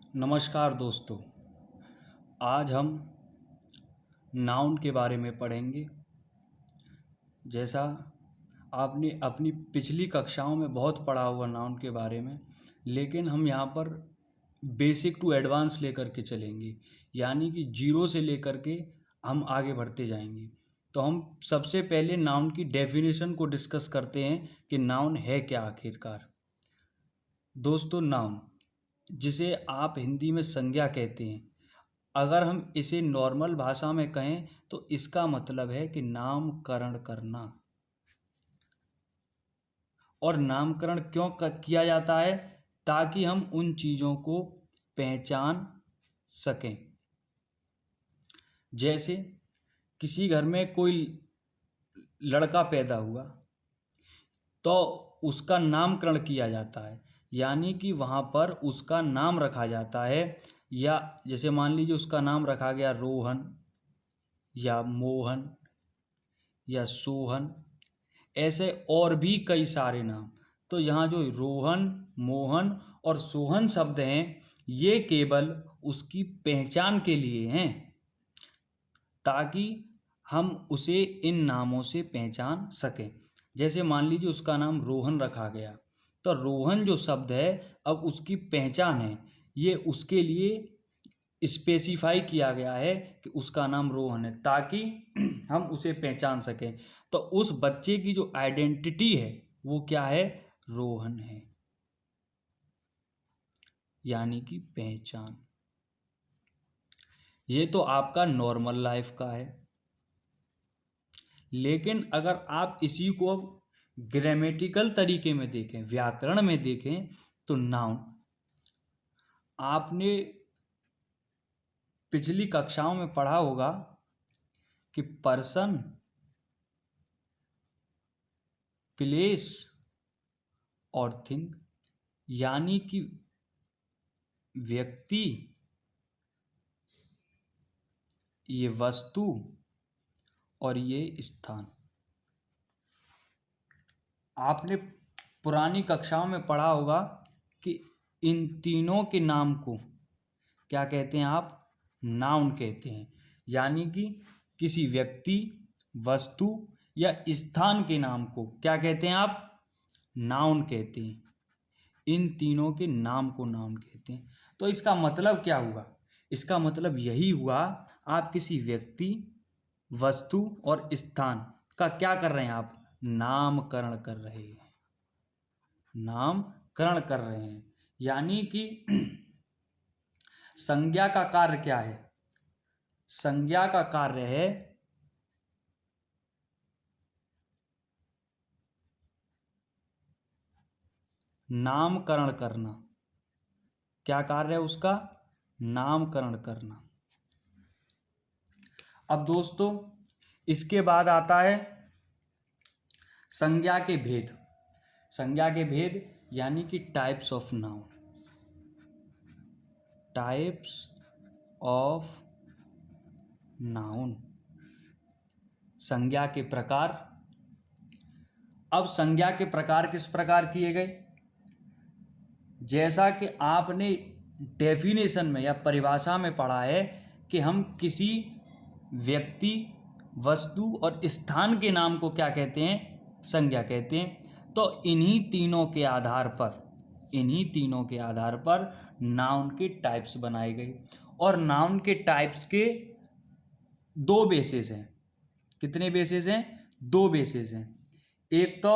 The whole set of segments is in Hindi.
नमस्कार दोस्तों। आज हम नाउन के बारे में पढ़ेंगे। जैसा आपने अपनी पिछली कक्षाओं में बहुत पढ़ा हुआ नाउन के बारे में, लेकिन हम यहाँ पर बेसिक टू एडवांस लेकर के चलेंगे, यानी कि जीरो से लेकर के हम आगे बढ़ते जाएंगे। तो हम सबसे पहले नाउन की डेफिनेशन को डिस्कस करते हैं कि नाउन है क्या आखिरकार। दोस्तों, नाउन, जिसे आप हिंदी में संज्ञा कहते हैं, अगर हम इसे नॉर्मल भाषा में कहें तो इसका मतलब है कि नामकरण करना। और नामकरण क्यों किया जाता है? ताकि हम उन चीज़ों को पहचान सकें। जैसे किसी घर में कोई लड़का पैदा हुआ तो उसका नामकरण किया जाता है, यानी कि वहाँ पर उसका नाम रखा जाता है। या जैसे मान लीजिए उसका नाम रखा गया रोहन या मोहन या सोहन, ऐसे और भी कई सारे नाम। तो यहाँ जो रोहन, मोहन और सोहन शब्द हैं, ये केवल उसकी पहचान के लिए हैं, ताकि हम उसे इन नामों से पहचान सकें। जैसे मान लीजिए उसका नाम रोहन रखा गया, तो रोहन जो शब्द है अब उसकी पहचान है, ये उसके लिए स्पेसिफाई किया गया है कि उसका नाम रोहन है, ताकि हम उसे पहचान सकें। तो उस बच्चे की जो आइडेंटिटी है वो क्या है? रोहन है, यानी कि पहचान। ये तो आपका नॉर्मल लाइफ का है, लेकिन अगर आप इसी को ग्रामेटिकल तरीके में देखें, व्याकरण में देखें, तो नाउन, आपने पिछली कक्षाओं में पढ़ा होगा कि पर्सन, प्लेस और थिंग, यानी कि व्यक्ति, ये वस्तु और ये स्थान। आपने पुरानी कक्षाओं में पढ़ा होगा कि इन तीनों के नाम को क्या कहते हैं? आप नाउन कहते हैं, यानी कि किसी व्यक्ति, वस्तु या स्थान के नाम को क्या कहते हैं? आप नाउन कहते हैं। इन तीनों के नाम को नाउन कहते हैं। तो इसका मतलब क्या हुआ? इसका मतलब यही हुआ, आप किसी व्यक्ति, वस्तु और स्थान का क्या कर रहे हैं? आप नामकरण कर रहे हैं। नामकरण कर रहे हैं, यानी कि संज्ञा का कार्य क्या है? संज्ञा का कार्य है नामकरण करना। क्या कार्य है उसका? नामकरण करना। अब दोस्तों, इसके बाद आता है संज्ञा के भेद। संज्ञा के भेद यानी कि types of noun. Types of noun, संज्ञा के प्रकार। अब संज्ञा के प्रकार किस प्रकार किए गए? जैसा कि आपने डेफिनेशन में या परिभाषा में पढ़ा है कि हम किसी व्यक्ति, वस्तु और स्थान के नाम को क्या कहते हैं? संज्ञा कहते हैं। तो इन्हीं तीनों के आधार पर नाउन के टाइप्स बनाए गए। और नाउन के टाइप्स के दो बेसिस हैं। कितने बेसिस हैं? दो बेसिस हैं। एक तो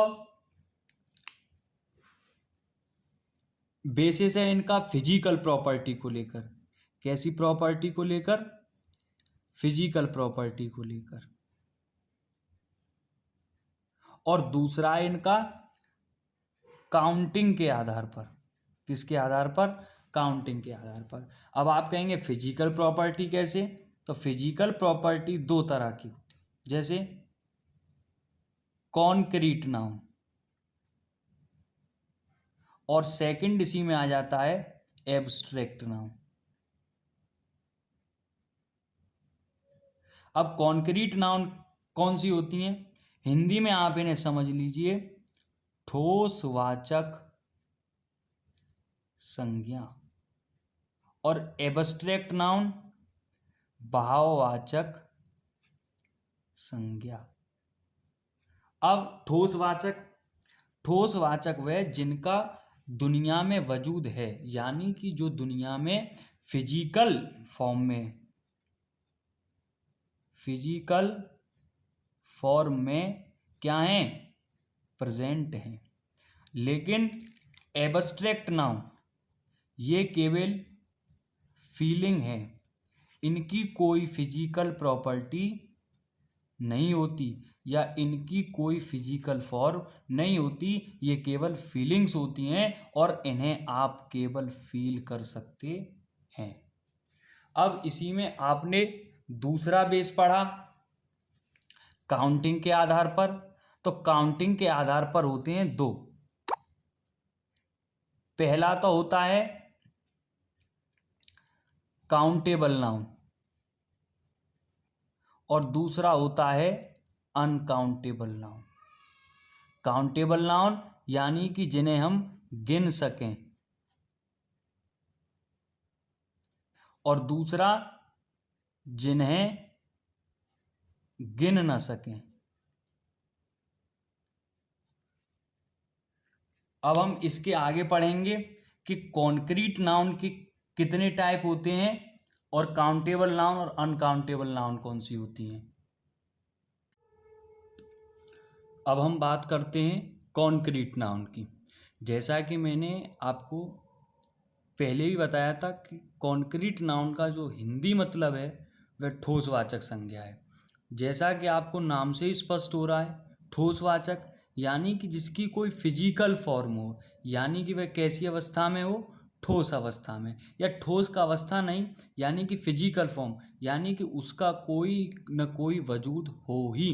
बेसिस है इनका फिजिकल प्रॉपर्टी को लेकर। कैसी प्रॉपर्टी को लेकर? फिजिकल प्रॉपर्टी को लेकर। और दूसरा है इनका काउंटिंग के आधार पर। किसके आधार पर? काउंटिंग के आधार पर। अब आप कहेंगे फिजिकल प्रॉपर्टी कैसे? तो फिजिकल प्रॉपर्टी दो तरह की होती है। जैसे कॉन्क्रीट नाउन, और सेकंड इसी में आ जाता है एब्स्ट्रैक्ट नाउन। अब कॉन्क्रीट नाउन कौन सी होती हैं? हिंदी में आप इन्हें समझ लीजिए ठोसवाचक संज्ञा। और एब्स्ट्रैक्ट नाउन भाववाचक संज्ञा। अब ठोसवाचक वह जिनका दुनिया में वजूद है, यानी कि जो दुनिया में फिजिकल फॉर्म में क्या हैं, प्रेजेंट हैं। लेकिन एब्स्ट्रैक्ट नाउन ये केवल फीलिंग है, इनकी कोई फिजिकल प्रॉपर्टी नहीं होती या इनकी कोई फिजिकल फॉर्म नहीं होती, ये केवल फीलिंग्स होती हैं और इन्हें आप केवल फील कर सकते हैं। अब इसी में आपने दूसरा बेस पढ़ा काउंटिंग के आधार पर। तो काउंटिंग के आधार पर होते हैं दो। पहला तो होता है काउंटेबल नाउन और दूसरा होता है अनकाउंटेबल नाउन। काउंटेबल नाउन यानी कि जिन्हें हम गिन सकें, और दूसरा जिन्हें गिन न सकें। अब हम इसके आगे पढ़ेंगे कि कॉन्क्रीट नाउन के कितने टाइप होते हैं और काउंटेबल नाउन और अनकाउंटेबल नाउन कौन सी होती हैं। अब हम बात करते हैं कॉन्क्रीट नाउन की। जैसा कि मैंने आपको पहले भी बताया था कि कॉन्क्रीट नाउन का जो हिंदी मतलब है वह ठोसवाचक संज्ञा है। जैसा कि आपको नाम से ही स्पष्ट हो रहा है, ठोसवाचक यानी कि जिसकी कोई फिजिकल फॉर्म हो, यानी कि वह कैसी अवस्था में हो, ठोस अवस्था में, या ठोस का अवस्था नहीं यानी कि फिजिकल फॉर्म, यानी कि उसका कोई न कोई वजूद हो ही।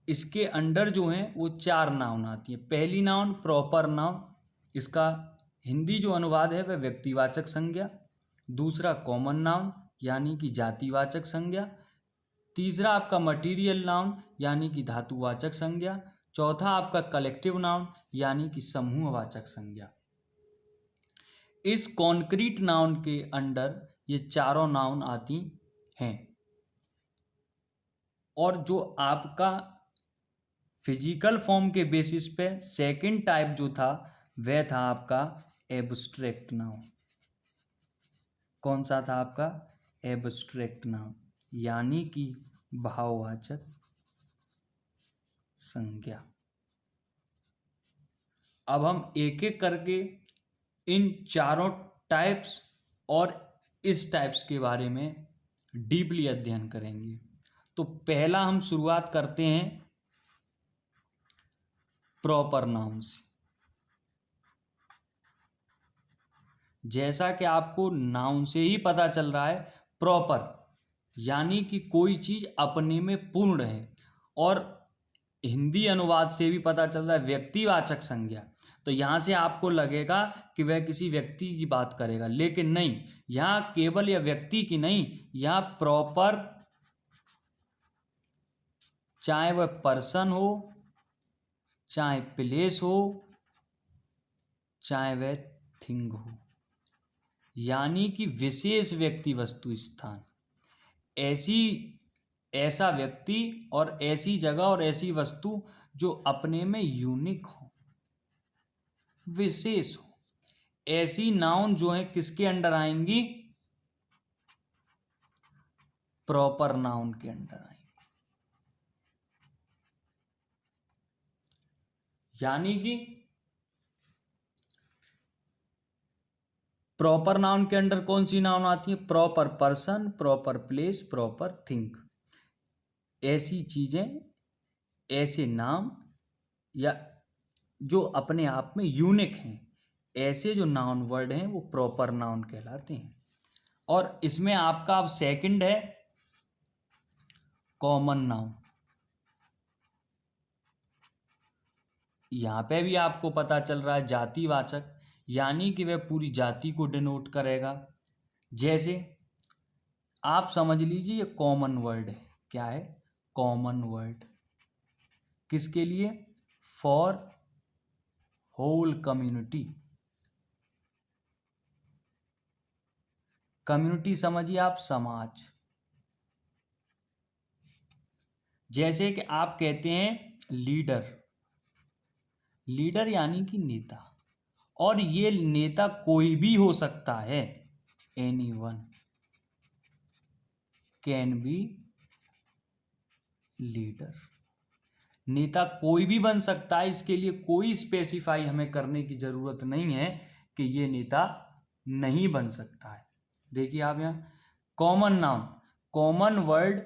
इसके अंडर जो हैं वो चार नाउन आती है। पहली नाउन प्रॉपर नाउन, इसका हिंदी जो अनुवाद है वह व्यक्तिवाचक संज्ञा। दूसरा कॉमन नाउन यानी कि जातिवाचक संज्ञा। तीसरा आपका मटीरियल नाउन यानी कि धातुवाचक संज्ञा। चौथा आपका कलेक्टिव नाउन यानी कि समूहवाचक संज्ञा। इस कॉन्क्रीट नाउन के अंडर ये चारों नाउन आती हैं। और जो आपका फिजिकल फॉर्म के बेसिस पे सेकंड टाइप जो था वह था आपका एब्स्ट्रैक्ट नाउन। कौन सा था आपका? एब्स्ट्रैक्ट नाउन यानी कि भाववाचक संज्ञा। अब हम एक एक करके इन चारों टाइप्स और इस टाइप्स के बारे में डीपली अध्ययन करेंगे। तो पहला हम शुरुआत करते हैं प्रॉपर नाउन से। जैसा कि आपको नाउन से ही पता चल रहा है, प्रॉपर यानी कि कोई चीज अपने में पूर्ण है, और हिंदी अनुवाद से भी पता चल रहा है व्यक्तिवाचक संज्ञा। तो यहां से आपको लगेगा कि वह किसी व्यक्ति की बात करेगा, लेकिन नहीं, यहां केवल यह व्यक्ति की नहीं, यहां प्रॉपर चाहे वह पर्सन हो, चाहे प्लेस हो, चाहे वह थिंग हो, यानी कि विशेष व्यक्ति वस्तु स्थान, ऐसा व्यक्ति और ऐसी जगह और ऐसी वस्तु जो अपने में यूनिक हो, विशेष हो। ऐसी नाउन जो है किसके अंडर आएंगी? प्रॉपर नाउन के अंडर आएंगी। यानी कि प्रॉपर नाउन के अंडर कौन सी नाउन आती है? Proper person, proper place, proper thing. ऐसी चीजें, ऐसे नाम या जो अपने आप में यूनिक हैं, ऐसे जो नाउन वर्ड हैं वो प्रॉपर नाउन कहलाते हैं। और इसमें आपका अब सेकंड है कॉमन नाउन। यहां पे भी आपको पता चल रहा है जातिवाचक, यानी कि वह पूरी जाति को डिनोट करेगा। जैसे आप समझ लीजिए ये कॉमन वर्ड है। क्या है? Common word. किसके लिए? For whole community. कम्युनिटी समझिए आप समाज। जैसे कि आप कहते हैं लीडर, लीडर यानी कि नेता, और ये नेता कोई भी हो सकता है, एनीवन कैन बी लीडर। नेता कोई भी बन सकता है, इसके लिए कोई स्पेसिफाई हमें करने की जरूरत नहीं है कि ये नेता नहीं बन सकता है। देखिए आप यहाँ common noun, common word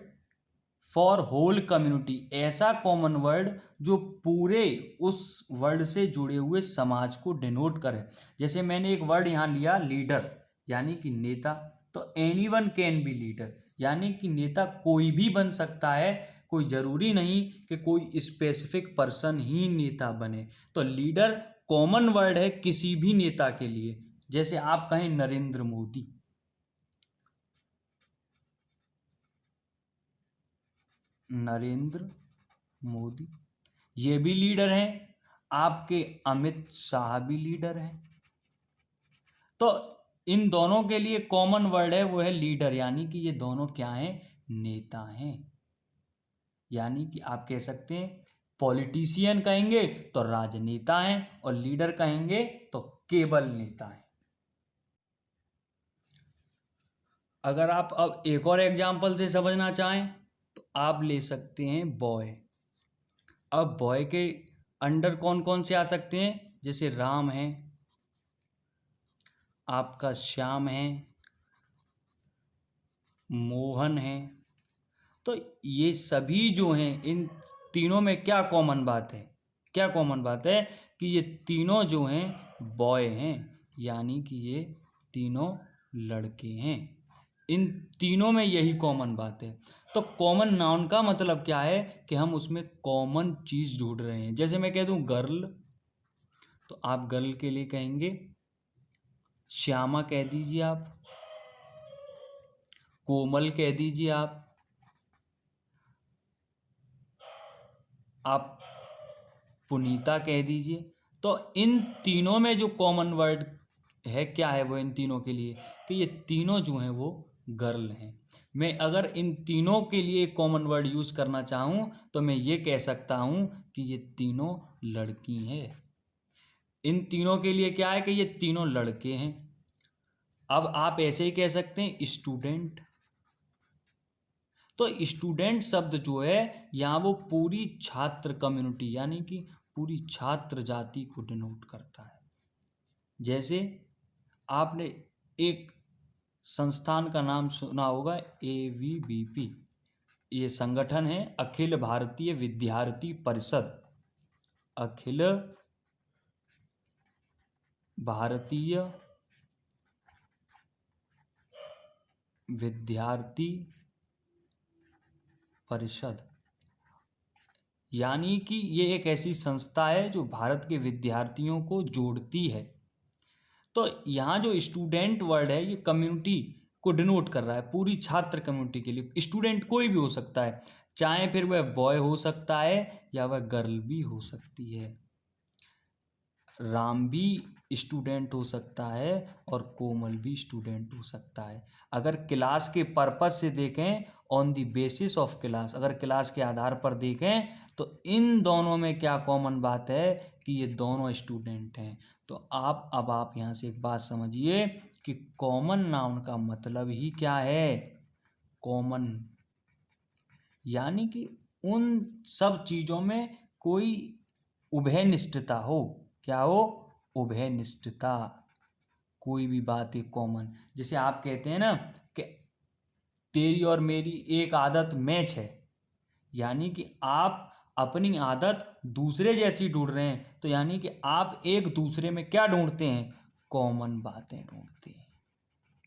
for whole community, ऐसा कॉमन वर्ड जो पूरे उस वर्ड से जुड़े हुए समाज को डिनोट करे। जैसे मैंने एक वर्ड यहाँ लिया लीडर यानी कि नेता, तो एनीवन कैन बी लीडर यानी कि नेता कोई भी बन सकता है, कोई जरूरी नहीं कि कोई स्पेसिफिक पर्सन ही नेता बने। तो लीडर कॉमन वर्ड है किसी भी नेता के लिए। जैसे आप कहें नरेंद्र मोदी, नरेंद्र मोदी ये भी लीडर हैं, आपके अमित शाह भी लीडर हैं। तो इन दोनों के लिए कॉमन वर्ड है वो है लीडर, यानी कि ये दोनों क्या हैं, नेता हैं। यानी कि आप कह सकते हैं पॉलिटिशियन कहेंगे तो राजनेता हैं, और लीडर कहेंगे तो केवल नेता हैं। अगर आप अब एक और एग्जाम्पल से समझना चाहें तो आप ले सकते हैं बॉय। अब बॉय के अंडर कौन कौन से आ सकते हैं, जैसे राम है, आपका श्याम है, मोहन है। तो ये सभी जो हैं, इन तीनों में क्या कॉमन बात है, क्या कॉमन बात है कि ये तीनों जो हैं बॉय हैं, यानी कि ये तीनों लड़के हैं। इन तीनों में यही कॉमन बात है। तो कॉमन नाउन का मतलब क्या है कि हम उसमें कॉमन चीज ढूंढ रहे हैं। जैसे मैं कह दूं गर्ल, तो आप गर्ल के लिए कहेंगे श्यामा कह दीजिए, आप कोमल कह दीजिए, आप पुनीता कह दीजिए। तो इन तीनों में जो कॉमन वर्ड है क्या है वो इन तीनों के लिए कि ये तीनों जो हैं वो गर्ल हैं। मैं अगर इन तीनों के लिए कॉमन वर्ड यूज करना चाहूँ तो मैं ये कह सकता हूँ कि ये तीनों लड़की हैं। इन तीनों के लिए क्या है कि ये तीनों लड़के हैं। अब आप ऐसे ही कह सकते हैं स्टूडेंट। तो स्टूडेंट शब्द जो है यहाँ वो पूरी छात्र कम्युनिटी यानी कि पूरी छात्र जाति को डिनोट करता है। जैसे आपने एक संस्थान का नाम सुना होगा AVBP, ये संगठन है अखिल भारतीय विद्यार्थी परिषद, अखिल भारतीय विद्यार्थी परिषद, यानी कि ये एक ऐसी संस्था है जो भारत के विद्यार्थियों को जोड़ती है। तो यहाँ जो स्टूडेंट वर्ड है ये कम्युनिटी को डिनोट कर रहा है, पूरी छात्र कम्युनिटी के लिए। स्टूडेंट कोई भी हो सकता है, चाहे फिर वह बॉय हो सकता है या वह गर्ल भी हो सकती है। राम भी स्टूडेंट हो सकता है और कोमल भी स्टूडेंट हो सकता है। अगर क्लास के पर्पस से देखें, on the basis of class, अगर क्लास के आधार पर देखें तो इन दोनों में क्या कॉमन बात है कि ये दोनों स्टूडेंट हैं। तो अब आप यहाँ से एक बात समझिए कि कॉमन नाउन का मतलब ही क्या है, कॉमन, यानी कि उन सब चीज़ों में कोई उभयनिष्ठता हो। क्या हो, उभयनिष्ठता, कोई भी बात एक कॉमन। जैसे आप कहते हैं ना कि तेरी और मेरी एक आदत मैच है, यानी कि आप अपनी आदत दूसरे जैसी ढूंढ रहे हैं, तो यानी कि आप एक दूसरे में क्या ढूंढते हैं, कॉमन बातें ढूंढते हैं।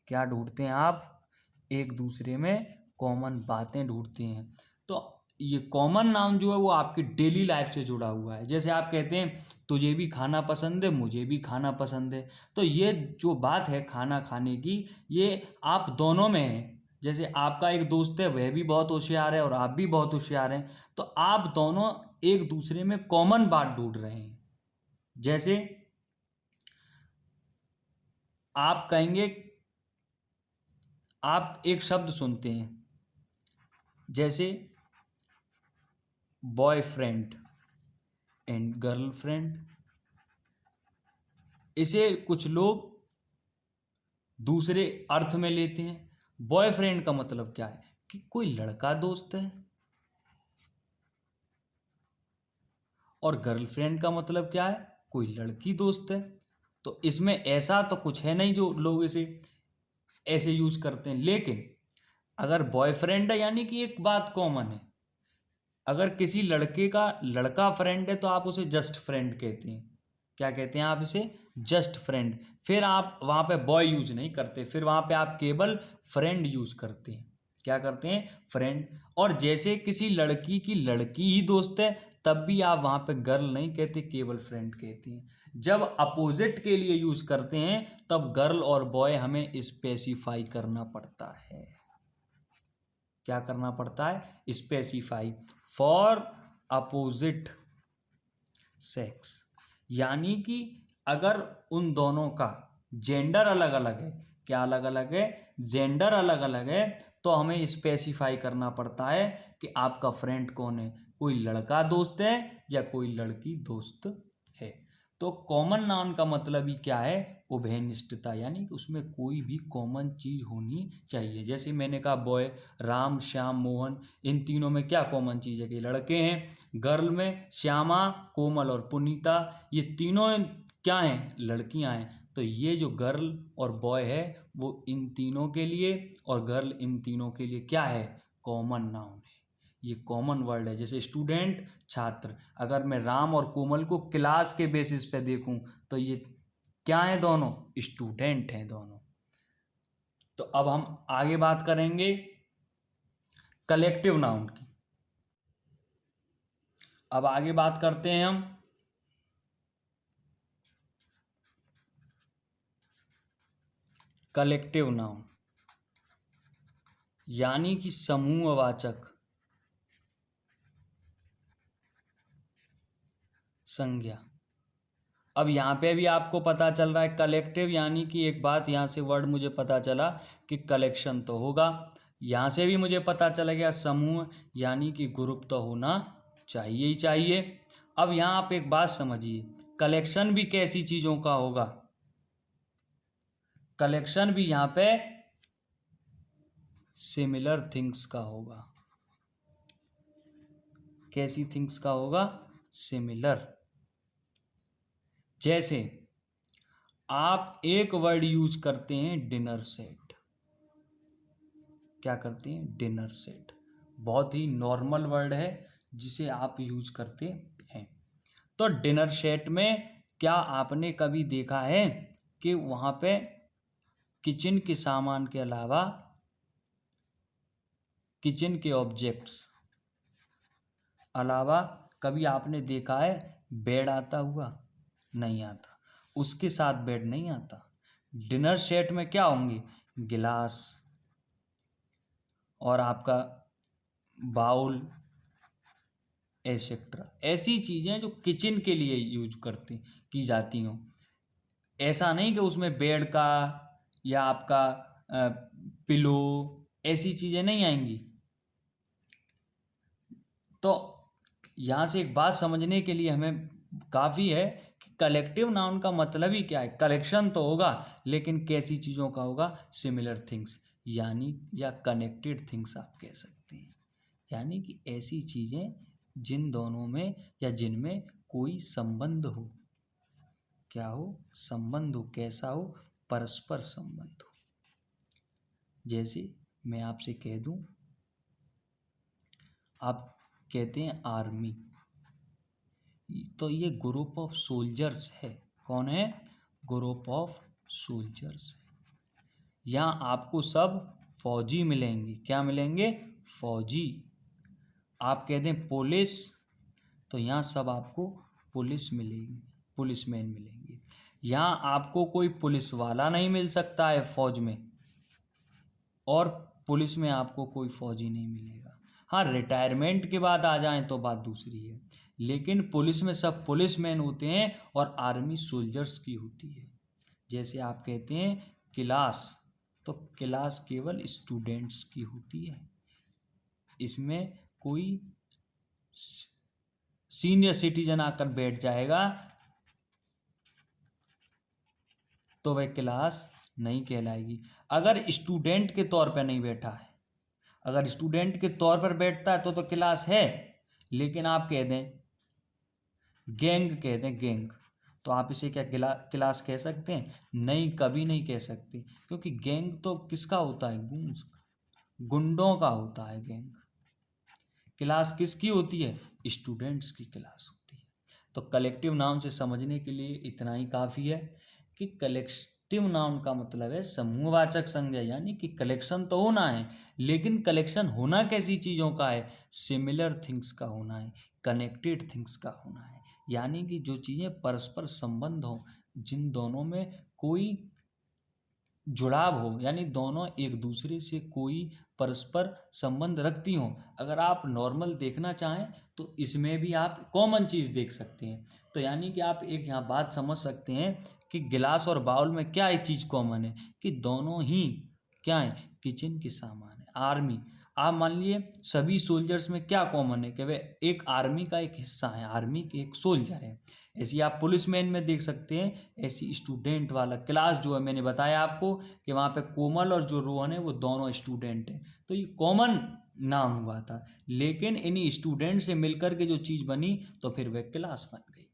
क्या ढूंढते हैं आप, एक दूसरे में कॉमन बातें ढूंढते हैं। तो ये कॉमन नाउन जो है वो आपकी डेली लाइफ से जुड़ा हुआ है। जैसे आप कहते हैं तुझे भी खाना पसंद है, मुझे भी खाना पसंद है, तो ये जो बात है खाना खाने की, ये आप दोनों में है। जैसे आपका एक दोस्त है, वह भी बहुत होशियार है और आप भी बहुत होशियार हैं, तो आप दोनों एक दूसरे में कॉमन बात ढूंढ रहे हैं। जैसे आप कहेंगे आप एक शब्द सुनते हैं जैसे बॉयफ्रेंड एंड गर्लफ्रेंड, इसे कुछ लोग दूसरे अर्थ में लेते हैं। बॉयफ्रेंड का मतलब क्या है कि कोई लड़का दोस्त है, और गर्लफ्रेंड का मतलब क्या है, कोई लड़की दोस्त है। तो इसमें ऐसा तो कुछ है नहीं जो लोग इसे ऐसे यूज करते हैं। लेकिन अगर बॉयफ्रेंड है यानी कि एक बात कॉमन है। अगर किसी लड़के का लड़का फ्रेंड है तो आप उसे जस्ट फ्रेंड कहते हैं। क्या कहते हैं आप इसे? Just friend. फिर आप वहाँ पे बॉय यूज नहीं करते, फिर वहाँ पे आप केवल फ्रेंड यूज करते हैं। क्या करते हैं? फ्रेंड। और जैसे किसी लड़की की लड़की ही दोस्त है तब भी आप वहाँ पे गर्ल नहीं कहते, केवल फ्रेंड कहते हैं। जब अपोजिट के लिए यूज करते हैं तब गर्ल और बॉय हमें स्पेसिफाई करना पड़ता है। क्या करना पड़ता है? Specify for opposite sex. यानी कि अगर उन दोनों का जेंडर अलग अलग है, क्या अलग अलग है? जेंडर अलग अलग है, तो हमें स्पेसिफाई करना पड़ता है कि आपका फ्रेंड कौन है, कोई लड़का दोस्त है या कोई लड़की दोस्त है। तो कॉमन नाउन का मतलब ही क्या है? उभयनिष्ठता, यानी कि उसमें कोई भी कॉमन चीज होनी चाहिए। जैसे मैंने कहा बॉय, राम, श्याम, मोहन, इन तीनों में क्या कॉमन चीज है कि लड़के हैं। गर्ल में श्यामा, कोमल और पुनीता, ये तीनों क्या हैं? लड़कियां हैं। तो ये जो गर्ल और बॉय है वो इन तीनों के लिए और गर्ल इन तीनों के लिए क्या है? कॉमन नाउन है। ये कॉमन वर्ड है। जैसे स्टूडेंट, छात्र। अगर मैं राम और कोमल को क्लास के बेसिस पे देखूं तो ये क्या है? दोनों स्टूडेंट हैं दोनों। तो अब हम आगे बात करेंगे कलेक्टिव नाउन की। अब आगे बात करते हैं हम कलेक्टिव नाउन, यानी कि समूहवाचक संज्ञा। अब यहाँ पे भी आपको पता चल रहा है कलेक्टिव, यानी कि एक बात यहाँ से वर्ड मुझे पता चला कि कलेक्शन तो होगा। यहाँ से भी मुझे पता चला गया समूह, यानी कि ग्रुप तो होना चाहिए ही चाहिए। अब यहाँ आप एक बात समझिए, कलेक्शन भी कैसी चीज़ों का होगा? कलेक्शन भी यहाँ पे सिमिलर थिंग्स का होगा। कैसी थिंग्स का होगा? सिमिलर। जैसे आप एक वर्ड यूज करते हैं डिनर सेट। क्या करते हैं? Dinner set. बहुत ही नॉर्मल वर्ड है जिसे आप यूज करते हैं। तो डिनर सेट में क्या आपने कभी देखा है कि वहाँ पे किचन के सामान के अलावा, किचन के ऑब्जेक्ट्स अलावा कभी आपने देखा है बेड आता हुआ? नहीं आता। उसके साथ बेड नहीं आता। डिनर सेट में क्या होंगे? गिलास और आपका बाउल एसेट्रा, ऐसी चीज़ें जो किचन के लिए यूज की जाती हों। ऐसा नहीं कि उसमें बेड का या आपका पिलो, ऐसी चीज़ें नहीं आएंगी। तो यहाँ से एक बात समझने के लिए हमें काफ़ी है कि कलेक्टिव नाउन का मतलब ही क्या है। कलेक्शन तो होगा लेकिन कैसी चीज़ों का होगा? सिमिलर थिंग्स, यानी या कनेक्टेड थिंग्स आप कह सकते हैं। यानी कि ऐसी चीज़ें जिन दोनों में या जिनमें कोई संबंध हो। क्या हो? संबंध हो। कैसा हो? परस्पर संबंध हो। जैसे मैं आपसे कह दूं, आप कहते हैं आर्मी, तो ये ग्रुप ऑफ सोल्जर्स है। कौन है? ग्रुप ऑफ सोल्जर्स है। यहाँ आपको सब फौजी मिलेंगे। क्या मिलेंगे? फौजी। आप कहते हैं पुलिस, तो यहाँ सब आपको पुलिस मिलेंगे, पुलिसमैन मिलेंगे। यहाँ आपको कोई पुलिस वाला नहीं मिल सकता है फौज में, और पुलिस में आपको कोई फौजी नहीं मिलेगा। हाँ, रिटायरमेंट के बाद आ जाएं तो बात दूसरी है, लेकिन पुलिस में सब पुलिसमैन होते हैं और आर्मी सोल्जर्स की होती है। जैसे आप कहते हैं क्लास, तो क्लास केवल स्टूडेंट्स की होती है। इसमें कोई सीनियर सिटीजन आकर बैठ जाएगा तो वह क्लास नहीं कहलाएगी। अगर स्टूडेंट के तौर पर नहीं बैठा है, अगर स्टूडेंट के तौर पर बैठता है तो क्लास है। लेकिन आप कह दें गैंग, कह दें गैंग, तो आप इसे क्या क्लास कह सकते हैं? नहीं, कभी नहीं कह सकते, क्योंकि गैंग तो किसका होता है? गूंज, गुंडों का होता है गैंग। क्लास किसकी होती है? स्टूडेंट्स की क्लास होती है। तो कलेक्टिव नाउन से समझने के लिए इतना ही काफ़ी है कि कलेक्टिव नाउन का मतलब है समूहवाचक संज्ञा, यानी कि कलेक्शन तो होना है, लेकिन कलेक्शन होना कैसी चीज़ों का है? सिमिलर थिंग्स का होना है, कनेक्टेड थिंग्स का होना है, यानी कि जो चीज़ें परस्पर संबंध हो, जिन दोनों में कोई जुड़ाव हो, यानी दोनों एक दूसरे से कोई परस्पर संबंध रखती हों। अगर आप नॉर्मल देखना चाहें तो इसमें भी आप कॉमन चीज़ देख सकते हैं। तो यानी कि आप एक यहाँ बात समझ सकते हैं कि गिलास और बाउल में क्या एक चीज़ कॉमन है, कि दोनों ही क्या है? किचन के सामान है। आर्मी, आप मान लिए सभी सोल्जर्स में क्या कॉमन है? कि वे एक आर्मी का एक हिस्सा है, आर्मी के एक सोल्जर है। ऐसी आप पुलिसमैन में देख सकते हैं, ऐसी स्टूडेंट वाला क्लास जो है, मैंने बताया आपको कि वहाँ पे कोमल और जो रोहन है वो दोनों स्टूडेंट हैं। तो ये कॉमन नाम हुआ था, लेकिन इन्हीं स्टूडेंट से मिलकर के जो चीज़ बनी तो फिर वह क्लास बन गई।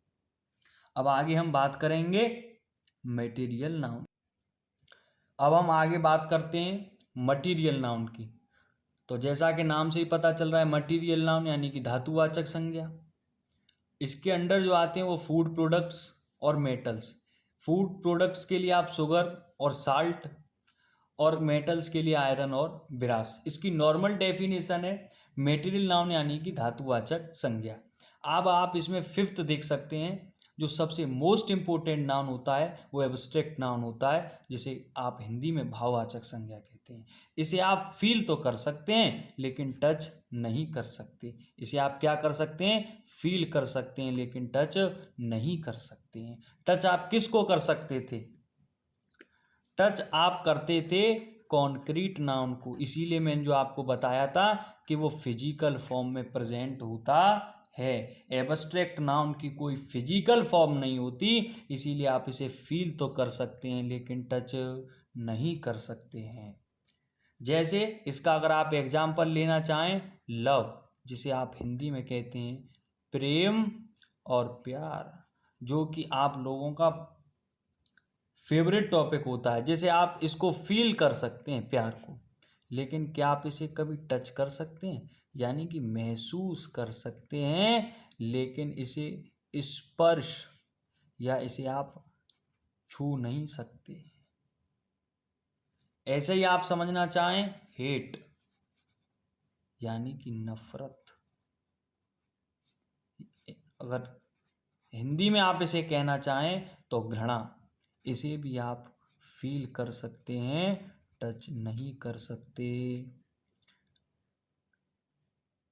अब आगे हम बात करेंगे मटेरियल नाउन। अब हम आगे बात करते हैं मटीरियल नाउन की। तो जैसा कि नाम से ही पता चल रहा है, मटीरियल नाउन यानी कि धातुवाचक संज्ञा। इसके अंडर जो आते हैं वो फूड प्रोडक्ट्स और मेटल्स। फूड प्रोडक्ट्स के लिए आप शुगर और साल्ट, और मेटल्स के लिए आयरन और ब्रास। इसकी नॉर्मल डेफिनेशन है मटेरियल नाउन यानी कि धातुवाचक संज्ञा। अब आप इसमें फिफ्थ देख सकते हैं, जो सबसे मोस्ट इम्पोर्टेंट नाउन होता है वो एब्स्ट्रैक्ट नाउन होता है, जिसे आप हिंदी में भाववाचक संज्ञा कहते हैं। इसे आप फील तो कर सकते हैं लेकिन टच नहीं कर सकते। इसे आप क्या कर सकते हैं? फील कर सकते हैं, लेकिन टच नहीं कर सकते हैं। टच आप किसको कर सकते थे? टच आप करते थे कॉन्क्रीट नाउन को। इसीलिए मैंने जो आपको बताया था कि वो फिजिकल फॉर्म में प्रेजेंट होता है। एब्स्ट्रैक्ट नाउन की कोई फिजिकल फॉर्म नहीं होती, इसीलिए आप इसे फील तो कर सकते हैं लेकिन टच नहीं कर सकते हैं। जैसे इसका अगर आप एग्जाम्पल लेना चाहें, लव, जिसे आप हिंदी में कहते हैं प्रेम और प्यार, जो कि आप लोगों का फेवरेट टॉपिक होता है। जैसे आप इसको फील कर सकते हैं प्यार को, लेकिन क्या आप इसे कभी टच कर सकते हैं? यानी कि महसूस कर सकते हैं, लेकिन इसे स्पर्श या इसे आप छू नहीं सकते। ऐसे ही आप समझना चाहें हेट, यानी कि नफरत। अगर हिंदी में आप इसे कहना चाहें तो घृणा। इसे भी आप फील कर सकते हैं, टच नहीं कर सकते।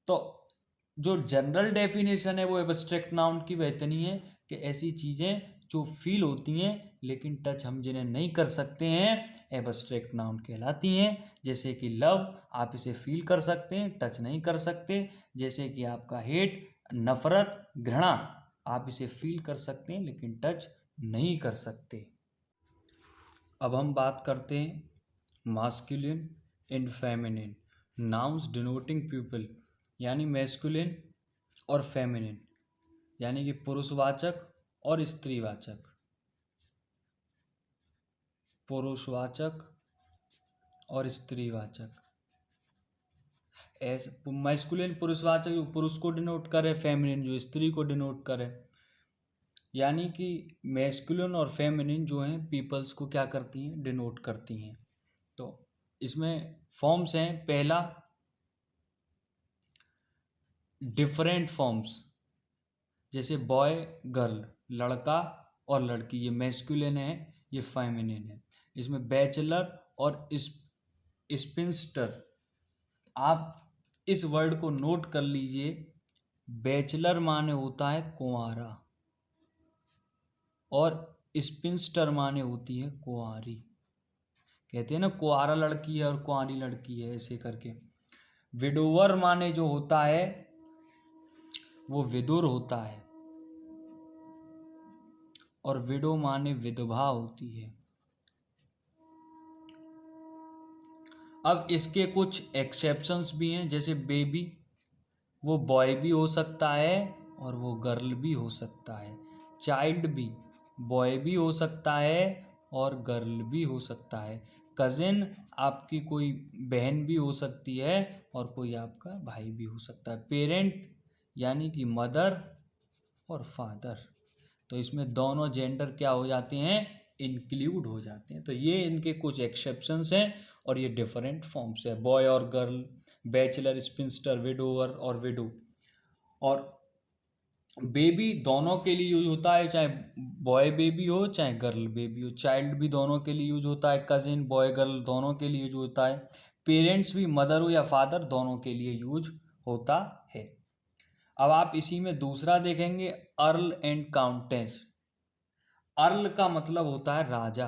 तो जो जनरल डेफिनेशन है वो एब्स्ट्रैक्ट नाउन की वैतनी है कि ऐसी चीज़ें जो फील होती हैं लेकिन टच हम जिन्हें नहीं कर सकते हैं, एब्स्ट्रैक्ट नाउन कहलाती हैं। जैसे कि लव, आप इसे फील कर सकते हैं, टच नहीं कर सकते। जैसे कि आपका हेट, नफरत, घृणा, आप इसे फील कर सकते हैं लेकिन टच नहीं कर सकते। अब हम बात करते हैं masculine and feminine nouns denoting people, यानी मैस्कुलिन और फेमिनिन, यानी कि पुरुषवाचक और स्त्रीवाचक। पुरुषवाचक और स्त्रीवाचक। ऐसे मैस्कुलिन पुरुषवाचक जो पुरुष को डिनोट करे, फेमिनिन जो स्त्री को डिनोट करे। यानी कि मैस्कुलिन और फेमिनिन जो हैं पीपल्स को क्या करती हैं? डिनोट करती हैं। तो इसमें फॉर्म्स हैं, पहला डिफरेंट फॉर्म्स, जैसे बॉय गर्ल, लड़का और लड़की, ये मैस्कुलिन है, ये फेमिनिन है। इसमें बैचलर और स्पिंस्टर, आप इस वर्ड को नोट कर लीजिए। बैचलर माने होता है कुंवारा और स्पिंस्टर माने होती है कुंवारी। कहते हैं ना कुंवारा लड़की है और कुंवारी लड़की है, ऐसे करके। विडोवर माने जो होता है वो विदुर होता है, और विडो माने विधवा होती है। अब इसके कुछ एक्सेप्शंस भी हैं, जैसे बेबी, वो बॉय भी हो सकता है और वो गर्ल भी हो सकता है। चाइल्ड भी बॉय भी हो सकता है और गर्ल भी हो सकता है। कजिन आपकी कोई बहन भी हो सकती है और कोई आपका भाई भी हो सकता है। पेरेंट यानी कि मदर और फादर, तो इसमें दोनों जेंडर क्या हो जाते हैं, इंक्लूड हो जाते हैं। तो ये इनके कुछ एक्सेप्शंस हैं और ये डिफरेंट फॉर्म्स है, बॉय और गर्ल, बैचलर, स्पिंस्टर, विडोवर और विडो। और बेबी दोनों के लिए यूज होता है, चाहे बॉय बेबी हो चाहे गर्ल बेबी हो। चाइल्ड भी दोनों के लिए यूज होता है, कजिन बॉय गर्ल दोनों के लिए यूज होता है। पेरेंट्स भी मदर हो या फादर दोनों के लिए यूज होता है। अब आप इसी में दूसरा देखेंगे, अर्ल एंड काउंटेस। अर्ल का मतलब होता है राजा,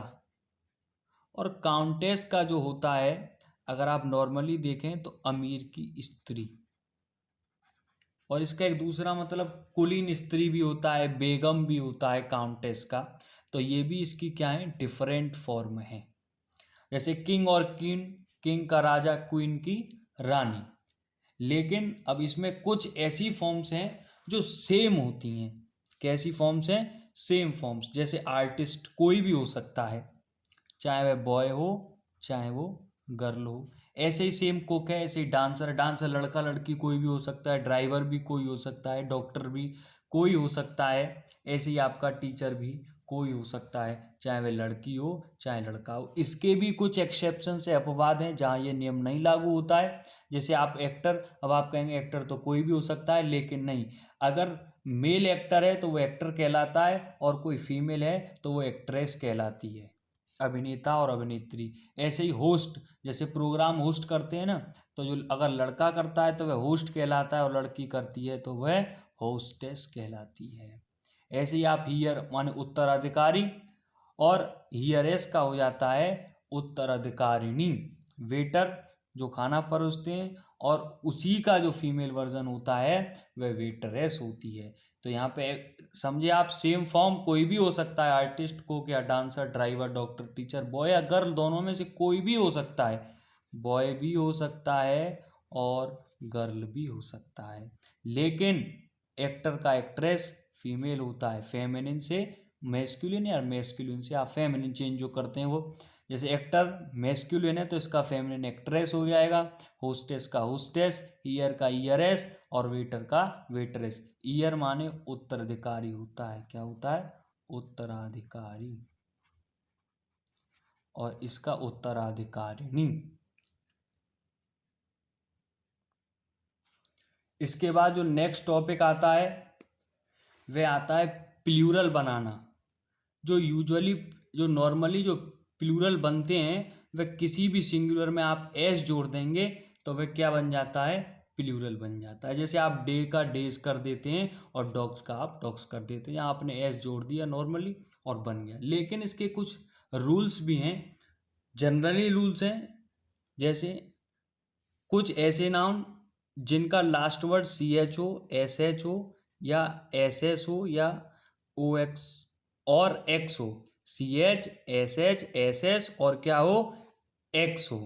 और काउंटेस का जो होता है, अगर आप नॉर्मली देखें तो अमीर की स्त्री। और इसका एक दूसरा मतलब कुलीन स्त्री भी होता है, बेगम भी होता है काउंटेस का। तो ये भी इसकी क्या है, डिफरेंट फॉर्म है। जैसे किंग और क्वीन, किंग का राजा, क्वीन की रानी। लेकिन अब इसमें कुछ ऐसी फॉर्म्स हैं जो सेम होती हैं। कैसी फॉर्म्स हैं, सेम फॉर्म्स। जैसे आर्टिस्ट कोई भी हो सकता है, चाहे वह बॉय हो चाहे वो गर्ल हो। ऐसे ही सेम कुक है, ऐसे ही डांसर, डांसर लड़का लड़की कोई भी हो सकता है। ड्राइवर भी कोई हो सकता है, डॉक्टर भी कोई हो सकता है। ऐसे ही आपका टीचर भी कोई हो सकता है, चाहे वह लड़की हो चाहे लड़का हो। इसके भी कुछ एक्सेप्शन से अपवाद हैं जहाँ ये नियम नहीं लागू होता है। जैसे आप एक्टर, अब आप कहेंगे एक्टर तो कोई भी हो सकता है, लेकिन नहीं, अगर मेल एक्टर है तो वो एक्टर कहलाता है, और कोई फीमेल है तो वो एक्ट्रेस कहलाती है, अभिनेता और अभिनेत्री। ऐसे ही होस्ट, जैसे प्रोग्राम होस्ट करते हैं ना, तो जो अगर लड़का करता है तो वह होस्ट कहलाता है, और लड़की करती है तो वह होस्टेस कहलाती है। ऐसे ही आप हियर माने उत्तराधिकारी, और हियरेस का हो जाता है उत्तराधिकारिणी। वेटर जो खाना परोसते हैं, और उसी का जो फीमेल वर्जन होता है वह वेटरेस होती है। तो यहाँ पे समझे आप, सेम फॉर्म कोई भी हो सकता है, आर्टिस्ट, कुक या dancer, driver, doctor, teacher, boy या गर्ल, दोनों में से कोई भी हो सकता है। बॉय भी हो सकता है और गर्ल भी हो सकता है। लेकिन एक्टर का एक्ट्रेस फीमेल होता है, फेमिनिन से मैस्कुलिन या मैस्कुलिन से आप फेमिनिन चेंज जो करते हैं वो। जैसे एक्टर मैस्कुलिन है तो इसका फेमिनिन एक्ट्रेस हो जाएगा, होस्टेस का होस्टेस, ईयर का ईयरेस, और वेटर का वेटरेस। ईयर माने उत्तराधिकारी होता है, क्या होता है, उत्तराधिकारी, और इसका उत्तराधिकारिणी। इसके बाद जो नेक्स्ट टॉपिक आता है वह आता है प्लूरल बनाना। जो नॉर्मली जो प्लूरल बनते हैं वह किसी भी सिंगुलर में आप एस जोड़ देंगे तो वह क्या बन जाता है, प्लूरल बन जाता है। जैसे आप डे का डेज कर देते हैं और डॉग्स का आप डॉग्स कर देते हैं, यहाँ आपने एस जोड़ दिया नॉर्मली और बन गया। लेकिन इसके कुछ रूल्स भी हैं, जनरली रूल्स हैं। जैसे कुछ ऐसे नाउन जिनका लास्ट वर्ड सी एच हो, एस एच हो, या एस एस हो, या ओ एक्स और एक्स हो। C H, S H, S S और क्या हो, एक्स हो।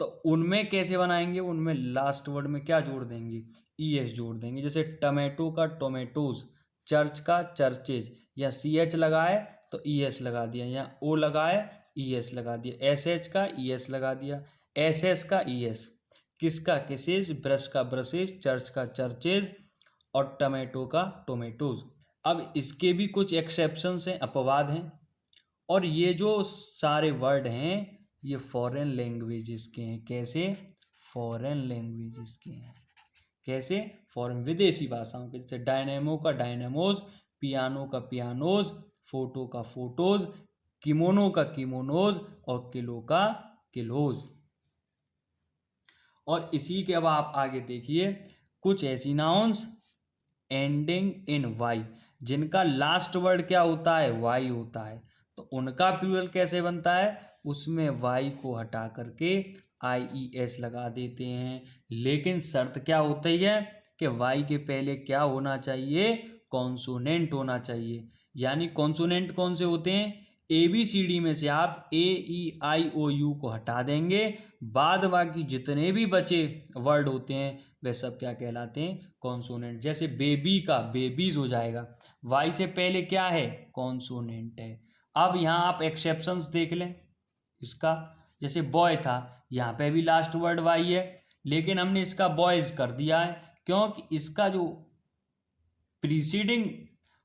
तो उनमें कैसे बनाएंगे, उनमें लास्ट वर्ड में क्या जोड़ देंगे, ई एस जोड़ देंगे। जैसे टमेटो का टोमेटोज, चर्च का चर्चेज, या सी एच लगाए तो ई एस लगा दिया, या ओ लगाए ई एस लगा दिया, एस एच का ई एस लगा दिया, एस एस का ई एस, किसका किसेज, ब्रश का ब्रशेज, चर्च का चर्चेज, और टमेटो का टोमेटोज। अब इसके भी कुछ एक्सेप्शंस हैं, अपवाद हैं। और ये जो सारे वर्ड हैं ये फॉरेन लैंग्वेजेस के हैं। कैसे, फॉरेन लैंग्वेजेस के हैं। कैसे, फॉरेन, विदेशी भाषाओं के। जैसे डायनेमो का डायनेमोज, पियानो का पियानोज, फोटो का फोटोज, किमोनो का किमोनोज, और किलो का किलोज। और इसी के अब आप आगे देखिए, कुछ ऐसी नाउन्स एंडिंग इन वाई, जिनका लास्ट वर्ड क्या होता है, वाई होता है, तो उनका प्लूरल कैसे बनता है, उसमें वाई को हटा करके IES लगा देते हैं। लेकिन शर्त क्या होती है कि वाई के पहले क्या होना चाहिए, कॉन्सोनेंट होना चाहिए। यानी कॉन्सोनेंट कौन से होते हैं, ABCD में से आप AEIOU को हटा देंगे, बाद बाकी जितने भी बचे वर्ड होते हैं वे सब क्या कहलाते हैं, कॉन्सोनेंट। जैसे बेबी का बेबीज हो जाएगा, वाई से पहले क्या है, कॉन्सोनेंट है। अब यहाँ आप एक्सेप्शंस देख लें इसका, जैसे बॉय था, यहाँ पे भी लास्ट वर्ड वाई है, लेकिन हमने इसका बॉयज कर दिया है क्योंकि इसका जो प्रीसीडिंग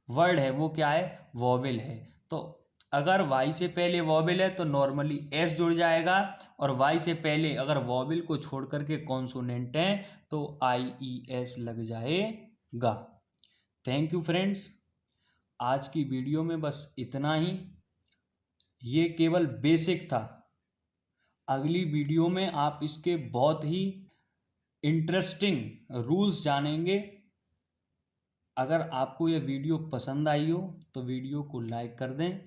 वर्ड है वो क्या है, वॉवेल है। तो अगर वाई से पहले वॉवेल है तो नॉर्मली एस जुड़ जाएगा, और वाई से पहले अगर वॉवेल को छोड़ करके कॉन्सोनेंट है तो IES लग जाएगा। थैंक यू फ्रेंड्स, आज की वीडियो में बस इतना ही। ये केवल बेसिक था, अगली वीडियो में आप इसके बहुत ही इंटरेस्टिंग रूल्स जानेंगे। अगर आपको यह वीडियो पसंद आई हो तो वीडियो को लाइक कर दें,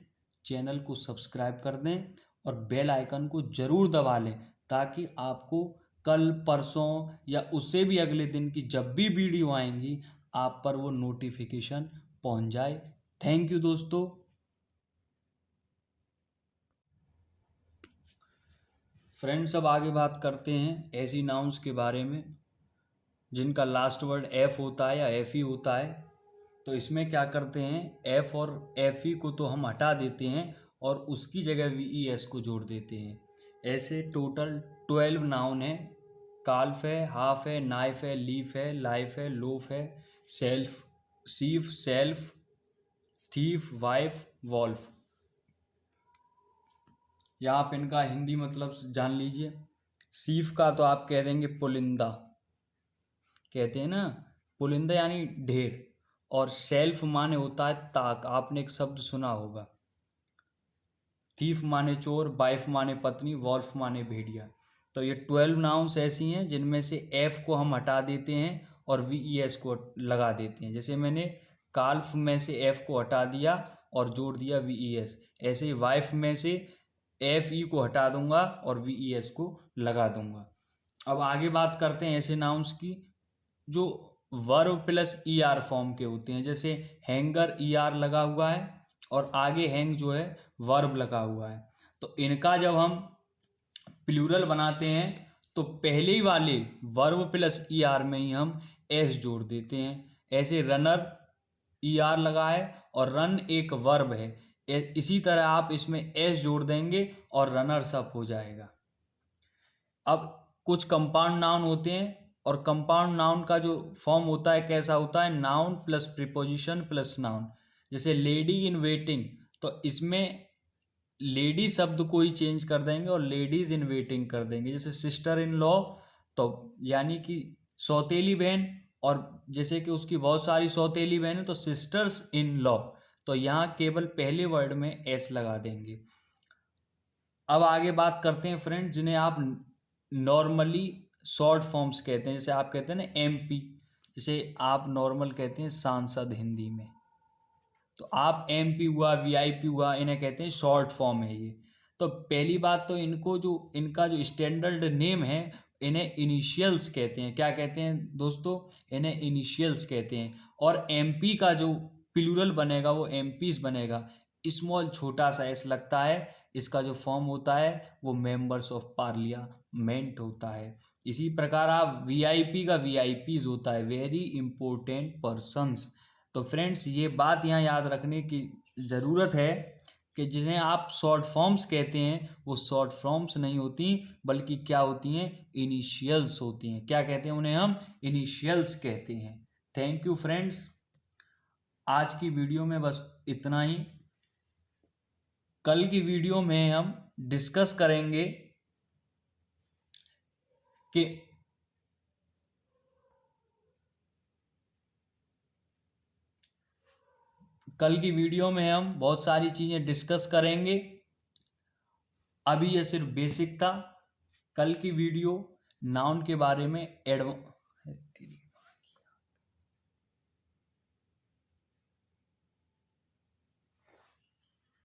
चैनल को सब्सक्राइब कर दें और बेल आइकन को ज़रूर दबा लें, ताकि आपको कल परसों या उससे भी अगले दिन की जब भी वीडियो आएंगी आप पर वो नोटिफिकेशन पहुंच जाए। थैंक यू दोस्तों। फ्रेंड्स, अब आगे बात करते हैं ऐसी नाउन्स के बारे में जिनका लास्ट वर्ड एफ होता है या एफ ई होता है। तो इसमें क्या करते हैं, एफ और एफ ई को तो हम हटा देते हैं और उसकी जगह VES को जोड़ देते हैं। ऐसे टोटल 12 नाउन है। काल्फ है, हाफ है, नाइफ है, लीफ है, लाइफ है, लोफ है, self, sheaf, self, thief, wife, wolf. या आप इनका हिंदी मतलब जान लीजिए। सीफ का तो आप कह देंगे पुलिंदा, कहते हैं ना पुलिंदा यानी ढेर। और सेल्फ माने होता है ताक, आपने एक शब्द सुना होगा। थीफ माने चोर, वाइफ माने पत्नी, वॉल्फ माने भेड़िया। तो ये 12 नाउन्स ऐसी हैं जिनमें से एफ को हम हटा देते हैं और VES को लगा देते हैं। जैसे मैंने काल्फ में से एफ को हटा दिया और जोड़ दिया VES, ऐसे ही वाइफ में से FE को हटा दूंगा और VES को लगा दूंगा। अब आगे बात करते हैं ऐसे नाउन्स की जो वर्ब प्लस ER फॉर्म के होते हैं। जैसे हैंगर ER लगा हुआ है और आगे हैंग जो है वर्ब लगा हुआ है। तो इनका जब हम प्लूरल बनाते हैं तो पहले ही वाले वर्ब प्लस ER में ही हम S जोड़ देते हैं। ऐसे रनर ER लगा है और रन एक वर्ब है, इसी तरह आप इसमें S जोड़ देंगे और रनर्स अप हो जाएगा। अब कुछ कंपाउंड नाउन होते हैं और कंपाउंड नाउन का जो फॉर्म होता है कैसा होता है, noun plus preposition plus noun. जैसे लेडी इन वेटिंग, तो इसमें लेडी शब्द को ही चेंज कर देंगे और लेडीज इन वेटिंग कर देंगे। जैसे सिस्टर इन लॉ, तो यानी कि सौतेली बहन, और जैसे कि उसकी बहुत सारी सौतेली बहन है तो सिस्टर्स इन लॉ, तो यहाँ केवल पहले वर्ड में S लगा देंगे। अब आगे बात करते हैं फ्रेंड जिन्हें आप नॉर्मली शॉर्ट फॉर्म्स कहते हैं। जैसे आप कहते हैं ना MP, जैसे आप नॉर्मल कहते हैं सांसद हिंदी में, तो आप MP हुआ, VIP हुआ, इन्हें कहते हैं शॉर्ट फॉर्म है ये। तो पहली बात तो इनको जो इनका जो स्टैंडर्ड नेम है इन्हें इनिशियल्स कहते हैं। क्या कहते हैं दोस्तों, इन्हें इनिशियल्स कहते हैं। और MP का जो प्लूरल बनेगा वो MPs बनेगा। स्मॉल छोटा सा S लगता है, इसका जो फॉर्म होता है वो मेंबर्स ऑफ पार्लियामेंट होता है। इसी प्रकार आप VIP का VIPs होता है, वेरी इंपॉर्टेंट पर्सन्स। तो फ्रेंड्स ये बात यहाँ याद रखने की ज़रूरत है कि जिन्हें आप शॉर्ट फॉर्म्स कहते हैं वो शॉर्ट फॉर्म्स नहीं होती बल्कि क्या होती हैं, इनिशियल्स होती हैं। क्या कहते हैं उन्हें, हम इनिशियल्स कहते हैं। थैंक यू फ्रेंड्स, आज की वीडियो में बस इतना ही। कल की वीडियो में हम डिस्कस करेंगे कि हम बहुत सारी चीज़ें डिस्कस करेंगे। अभी यह सिर्फ बेसिक था। कल की वीडियो नाउन के बारे में